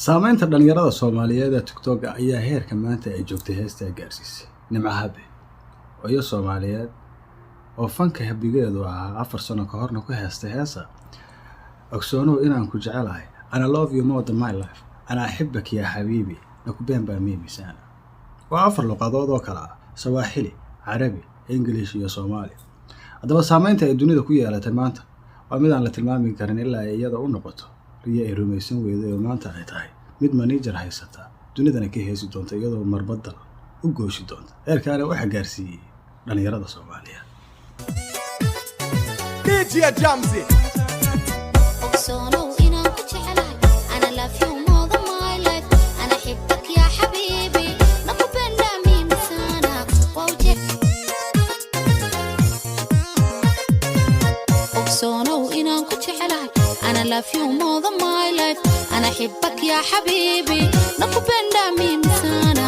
saamaynta dhalinyarada Soomaaliyeed ee TikTok ayaa heerka maanta ay joogtay heesta gaarsiisay Nimco Habe oo Soomaaliyeed oo fanka habigeedu ahaa 4 sano ka horna ku heestay heesa ogsoonow inaan ku jecelahay ana love you more than my life ana ahibbak ya habibi nakubemba mimi sana waa 4 luqadood oo kala ah Swahili, Carabi, English iyo Soomaali. Haddaba saamaynta ay dunida ku yeelatay maanta waa mid aan la tilmaami karin ilaa ay iyada u noqoto riyo ay rumaysan weyday oo maanta ay tahay mid manager haysata dunidana ka heesi doonta iyadoo marbadal u gooshi doonta heerkaana waxa gaarsiiyay dhalinyarada Soomaaliyeed. DJ Jamzi ogsoonow inaan ku jecelahay ana love you more than my life ana ahibbak ya habibi nakubenda mimi sana ogsoonow inaan ku jecelahay ana love you more than my life ana ahibbak ya habibi nakubenda mimi sana.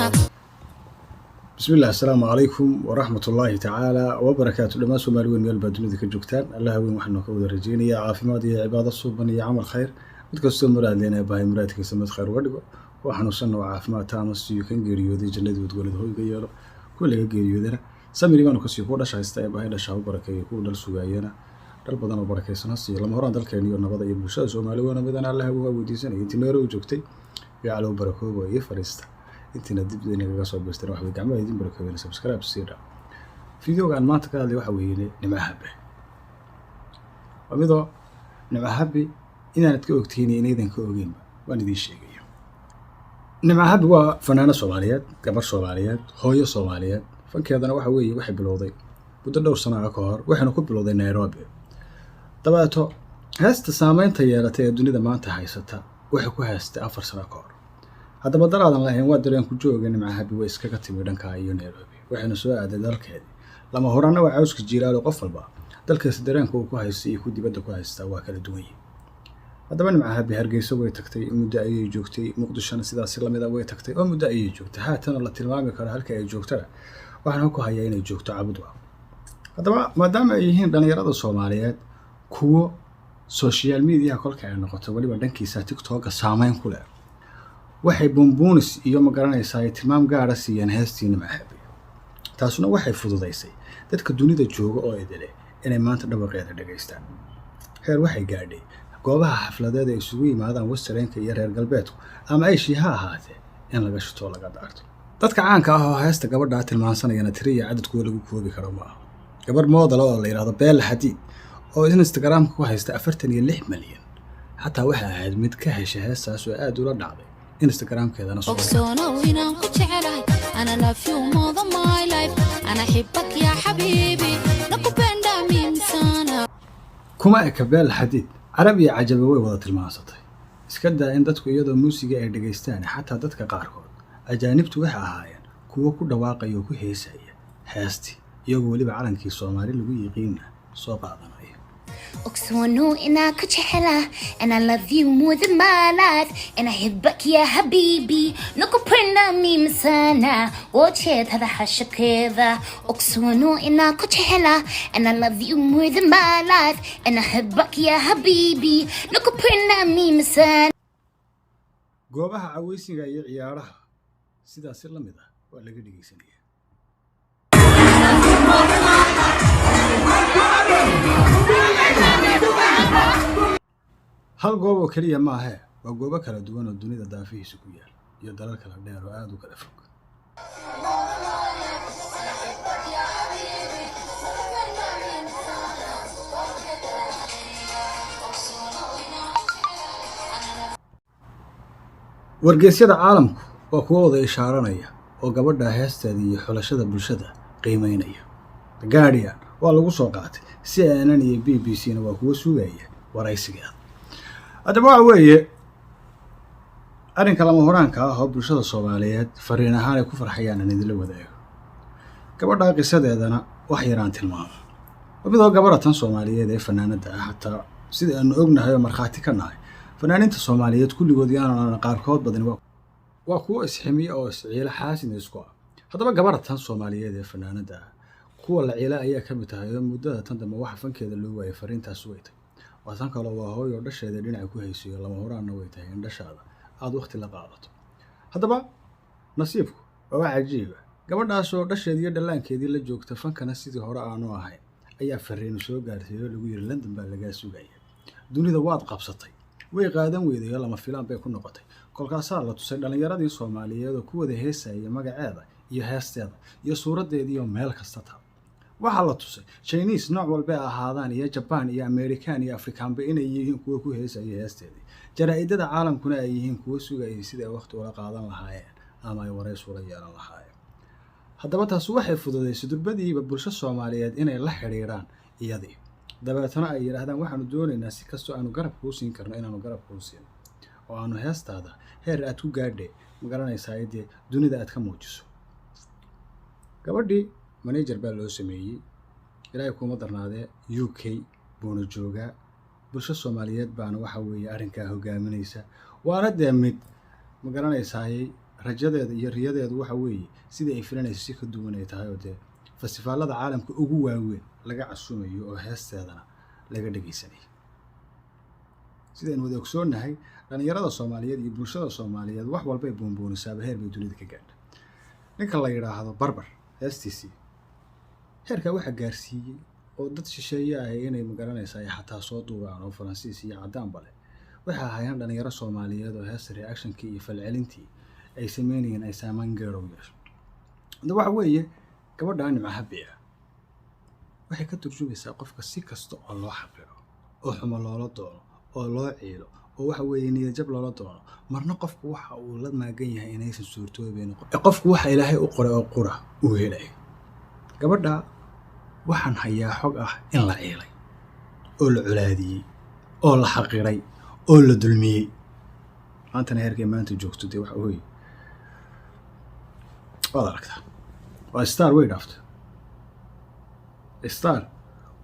بسم الله السلام عليكم ورحمة الله تعالى وبركاته. لما سومالي وين ميل بدوني كجوكتان الله وين وحنا كود رجيني يا عافماد يا عبادة الصوبني يا عمل خير متكسر مراد لنا باهي مراد كسمت خير ودقو وحنا وصلنا وعافماد تامس يمكن جريو دي جلد وتقول هو يغير كل جريو ده سميري ما نكسي كودا شايستا باهي لا شاو بركة يكون دل سوغاينا دل بدن وبركة سنسي لما هران دل كانيو نبض يبوشا سومالي وانا بدنا الله هو وديسنا انت ميرو جوكتي يعلو بركة ويفرستا intina dib inaga soo beesteen wax way gacmo idin barkooyna subscribe siira fiidiyogan maanta ka hadlay waxa weeyne Nimco Habe wamido Nimco Habe inaad ka ogtiin inaydan ka ogeyn waan idin sheegayo. Nimco Habe waa fanaanad Soomaaliyeed gabar Soomaaliyeed hooyo Soomaaliyeed fankeedana waxa weeye waxay bilowday muddo dhowr sano ka hor waxaana ku bilowday Nairobi dabaato heesta saamaynta yeelatay ee dunida maanta haysata waxay ku heestay 4 sano ka hor. haddaba dalaadan lahayn waa dareen ku joogay Nimco Habe way iskaga timi dhanka iyo Nairobi waxayna soo aaday dalkeedii lama horana waa cawska jiiraalo qof walba dalkaas dareenka uu ku haystay iyo ku dibadda ku haystaa waa kala duwan yihiin. haddaba Nimco Habe Hargeysa way tagtay muddo ayay joogtay Muqdishona sidaas la mid ah way tagtay oo muddo ayay joogtay haatan la tilmaami karo halka ay joogtay waxaan ku hayaa inay joogto Cabudwa. haddaba maadaama ay yihiin dhalinyarada Soomaaliyeed kuwo social media kolka ay noqoto waliba dhankiisa TikTok saamayn ku leh waxay bumbuunis iyo ma garanaysaa tilmaam gaar ah siiyeen heestii Nimco Habe taasuna waxay fududeysay dadka dunida jooga oo idile inay maanta dhawaqeeda dhageystaan. heer waxay gaadhay goobaha xafladeed ay isugu yimaadaan Westernka iyo reer galbeedku ama ay shiiha ahaatee in laga shito laga daarto. dadka caanka ah oo heesta gabadha tilmaansanayana tiriya cadadkooda lagu koobi karo ma aha. gabar model oo la yiraahdo Bella Hadid oo Instagram ku haysta 46 milyan xataa waxa ahayd mid ka heshay heestaas oo aad ula dhacday Instagram keedana soo ogsoonow inaan ku jecelahay ana love you more than my life ana ahibbak ya habibi nakubenda mimi sana. kuma eka Bella Hadid Carabi iyo Cajabi way wada tilmaansatay iska daa in dadku iyadoo muusiga ay dhageystaan xataa dadka qaarkood ajaanibtu waxa ahaayeen kuwa ku dhawaaqayo ku heesaya heesti iyagoo waliba calankii Soomaali lagu yiqiina soo qaadanaya. ogsoonow inaan ku jecelahay ana love you more than my life ana ahibbak ya habibi nakubenda mimi sana wajheedada xashakeeda. ogsoonow inaan ku jecelahay ana love you more than my life ana ahibbak ya habibi nakubenda mimi sana. goobaha caweysiga iyo ciyaaraha sidaas la mid ah waa laga dhigeysanaya. hal goob oo kaliya ma aha waa goobo kala duwan oo dunida daafihiisa ku yaal iyo dalal kala dheer oo aad u kala fog. wargeysyada caalamku waa kuwa wada ishaaranaya oo gabadha heesteeda iyo xulashada bulshada qiimeynaya. The Guardian waa lagu soo qaatay CNN iyo BBC-na waa kuwa sugaya waraysigeeda. haddaba waxa weeye arrinka lama horaanka ah oo bulshada Soomaaliyeed fariin ahaan ay ku farxayaan in idin la wadaago. gabadha qisadeedana wax yaraan tilmaamo midoo gabaratan Soomaaliyeed ee fanaanada ah hataa sida aan ognahay oo markhaati ka nahay fanaaninta Soomaaliyeed kulligood yaana qaarkood badan waa kuwa isximiya oo isciila xaasin isku ah. haddaba gabaratan Soomaaliyeed ee fanaanada ah kuwa la ciila ayaa ka mid tahay muddada tan dambe waxa fankeeda loo waayay fariintaas way tahay. waasan kale waa hooyo dhasheeda dhinaca ku haysiyo lama horaanna way tahay in dhashaada aad waqti la qaadato. haddaba nasiibku waa wax cajiib ah. gabadhaasoo dhasheedii iyo dhallaankeedii la joogta fankana sidii hore aanu ahayn ayaa fariin soo gaartay oo lagu yiri London baa lagaa sugaya, dunida waad qabsatay, way qaadan weyday lama filaan bay ku noqotay. kolkaasaa la tusay dhalinyaradii Soomaaliyeed oo ku wada heesaya magaceeda iyo heesteeda iyo suuradeedii oo meel kasta taal. waxaa la tusay Chinese nooc walba ahaadaan iyo Japan iyo American iyo African ba inay yihiin kuwa ku heesaya heesteedii. jaraa'idada caalamkuna ay yihiin kuwa sugayay sida ay waqti wada qaadan lahaayeen ama ay wareys wada yeelan lahaayeen. haddaba taas waxay fududeysay durbadiiba bulsho Soomaaliyeed inay la xiriiraan iyadii. dabeetana ay yiraahdaan waxaanu doonaynaa si kastoo aanu garab kuu siin karno inaanu garab kuu siino oo aanu heestaada heer aad ku gaadhay magaranaysaa idee dunida aad ka muujiso. gabadhii manager baa loo sameeyey, ilaahay kuma darnaadee UK buuna joogaa, bulsho Soomaaliyeed baana waxa weeye arrinkaa hogaaminaysa. waana dee mid magaranaysaa rajadeeda iyo riyadeedu waxa weeye sidii ay filanayso si ka duwan ay tahay oo dee festivaalada caalamka ugu waaweyn laga casuumayo oo heesteedana laga dhageysanayo. sidaan wada ogsoonahay dhalinyarada Soomaaliyeed iyo bulshada Soomaaliyeed wax walba ay boonboonisaaba heer bay dunida ka gaadhay. ninka la yiraahdo Barbar heestiisii heerka waxa gaarsiiyey oo dad shisheeye ah inay magaranaysaa xataa soo duubaan oo Faransiis iyo cadaan bale waxa ahaayeen dhalinyaro Soomaaliyeed oo heesta reaction-kii iyo falcelintii ay sameynayeen ay saameyn gaar u yeesho. waxa weeye gabadha Nimco Habi ah waxay ka turjumaysaa qofka si kasta oo loo xaqiro oo xumo loola doono oo loo ciilo oo waxa weeye niyad jab loola doono marna qofku waxa uu la maagan yahay inaysan suurtoobeen qofku waxa Ilaahay u qoray oo qura uu helay. gabadha waxaan hayaa xog ah in la ciilay oo la culaadiyey oo la xaqiray oo la dulmiyey. maantana heerkay maanta joogto dee waxa weeye waad aragtaa waa star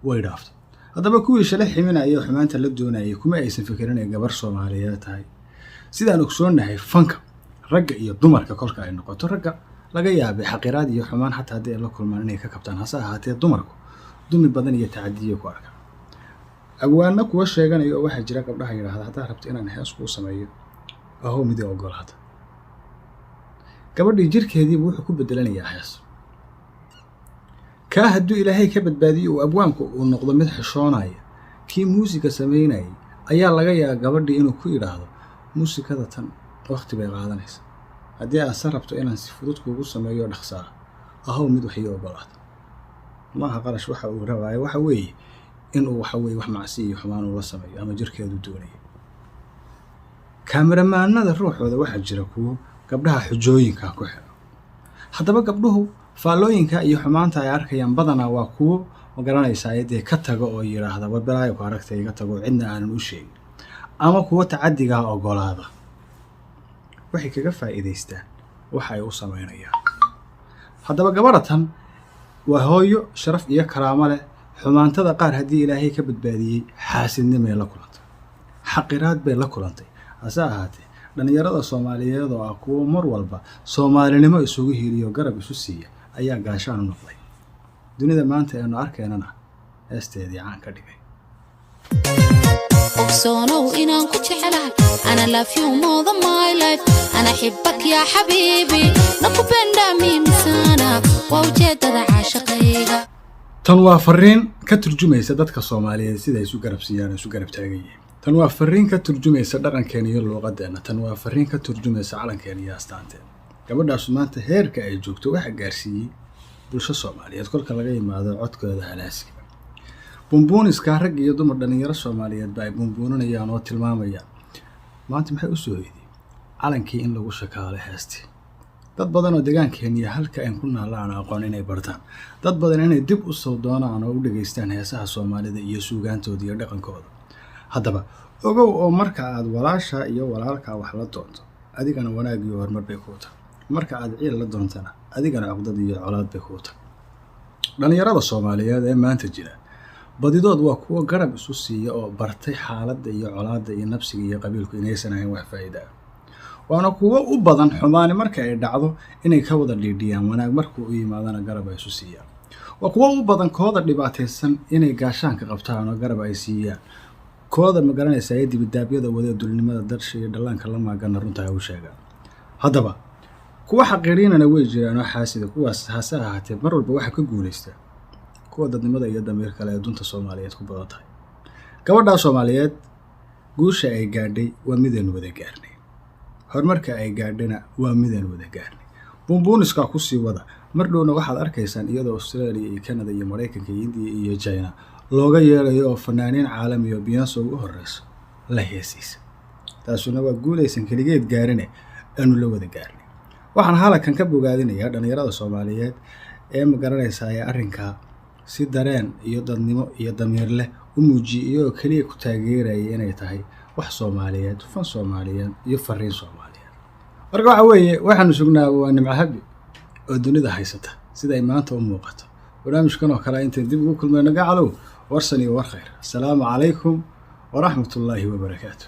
way dhaaftay. haddaba kuwii shalay ximinaya xumaanta la doonayay kuma aysan fikirin ay gabar Soomaaliyeed tahay. sidaan ogsoonahay fanka ragga iyo dumarka kolka ay noqoto, ragga laga yaabay xaqiraad iyo xumaan xataa haddii ay la kulmaan inay ka kabtaan, hase ahaatee dumarku dumi badan iyo tacadiyo ku arkaan. abwaana kuwa sheeganaya oo waxaa jira gabdhaha yiraahda haddaa rabto inaan hees kuu sameeyo ahoo mid ogolaada. gabadhii jirkeedii wuxuu ku bedelanayaa hees. ka hadduu Ilaahay ka badbaadiyo oo abwaanku uu noqdo mid xishoonaya kii muusiga sameynayay ayaa laga yaabaa gabadhii inuu ku yiraahdo muusikada tan waqti bay qaadanaysaa, haddii aad rabto inaan si fudud kuugu sameeyo dhaqsaa ahoo mid wax ii ogolaada. maaha qarash waxa uu rabaayo waxa weeye inuu waxa weeye wax macsi iyo xumaan uu la sameeyo ama jirkeedu doonayo. kameramaanada ruuxooda waxaa jira kuwo gabdhaha xujooyinka ku xiro. haddaba gabdhuhu faallooyinka iyo xumaanta ay arkayaan badanaa waa kuwo magaranaysaa idee ka tago oo yiraahda warbaayo ku aragtay iga tago cidna aanan u sheegin, ama kuwo tacadiga ogolaada. waxay kaga faa'iideystaan waxa ay u sameynayaan. haddaba gabadhan waa hooyo sharaf iyo karaamo leh. xumaantada qaar haddii Ilaahay ka badbaadiyey xaasidnimo la kulantay, xaqiraad bay la kulantay. hase ahaatee dhalinyarada Soomaaliyeed oo ah kuwo mar walba Soomaalinimo isugu hiriyo garab isu siiya ayaa gaashaan u noqday. dunida maanta aynu arkaynana heesteedii caan ka dhigay. ogsoonow inaan ku jecelahay ana love you more than my life ana xibbak ya xabiibi nakupenda mimi sana waa ujeedada caashaqayga. tan waa fariin ka turjumaysa dadka Soomaaliyeed sida ay isu garab siiyaan isu garab taagayeen. tan waa fariin ka turjumaysa dhaqankeena iyo luqadeena. tan waa fariin ka turjumaysa calankeena iyo astaanteena. gabadhaas maanta heerka ay joogto waxa gaarsiiyey bulsho Soomaaliyeed kolka laga yimaado codkooda halaasiga. bumbuuniska rag iyo dumar dhalinyaro Soomaaliyeed baa ay bumbuuninayaan oo tilmaamayaan maanta maxay u soo heeday calankii in lagu shakaalo heestii. dad badan oo deegaankeena halka ay ku naalaan aqoon inay bartaan, dad badan inay dib u soo doonaan oo u dhageystaan heesaha Soomaalida iyo suugaantooda iyo dhaqankooda. haddaba ogow oo marka aad walaasha iyo walaalka wax la doonto adigana wanaag iyo horumar bay ku tahay, marka aad ciil la doontana adigana caqdad iyo colaad bay ku tahay. dhalinyarada Soomaaliyeed ee maanta jira badidood waa kuwa garab isu siiya oo bartay xaaladda iyo colaadda iyo nafsiga iyo qabiilku inaysan ahayn wax faa'iido ah. waana kuwa u badan xumaani marka ay dhacdo inay ka wada dhiidhiyaan, wanaag markuu u yimaadana garab ay isu siiyaan. waa kuwa u badan kooda dhibaataysan inay gaashaanka qabtaan oo garab ay siiyaan. kooda ma garanaysaa ee dibadaabyada wada dulnimada darsha iyo dhallaanka la maagana runta ha u sheegaa. Haddaba kuwa xaqiirinana way jiraan oo xaasida, kuwaas hase ahaatee mar walba waxa ka guulaysta kuwa dadnimada iyo damiir kale ee dunta Soomaaliyeed ku badan tahay. Gabadha Soomaaliyeed guusha ay gaadhay waa midaan wada gaarnay, horumarka ay gaadhayna waa midaan wada gaarnay. Buunbuuniska ku sii wada, mar dhowna waxaad arkaysaan iyadoo Australia iyo Canada iyo Mareykanka iyo India iyo China looga yeerayo oo fanaaniin caalami oo Beyonce ugu horeyso la heesiisa. Taasuna waa guulaysan kaligeed gaarine aanu la wada gaarnay. Waxaan halkan ka bogaadinayaa dhalinyarada Soomaaliyeed ee ma garanaysaa arrinka si dareen iyo dadnimo iyo damiir leh u muujiyay oo kaliya ku taageerayay inay tahay wax Soomaaliyeed, fan Soomaaliyeed iyo fariin Soomaaliyeed. Marka waxa weeye waxaanu sugnaa waa nimco habi oo dunida haysata sida ay maanta u muuqato. barnaamijkan oo kale inta dib ugu kulmayno gacalow warsan iyo war khayr. Assalaamu calaykum wa rahmatullaahi wa barakaatuh.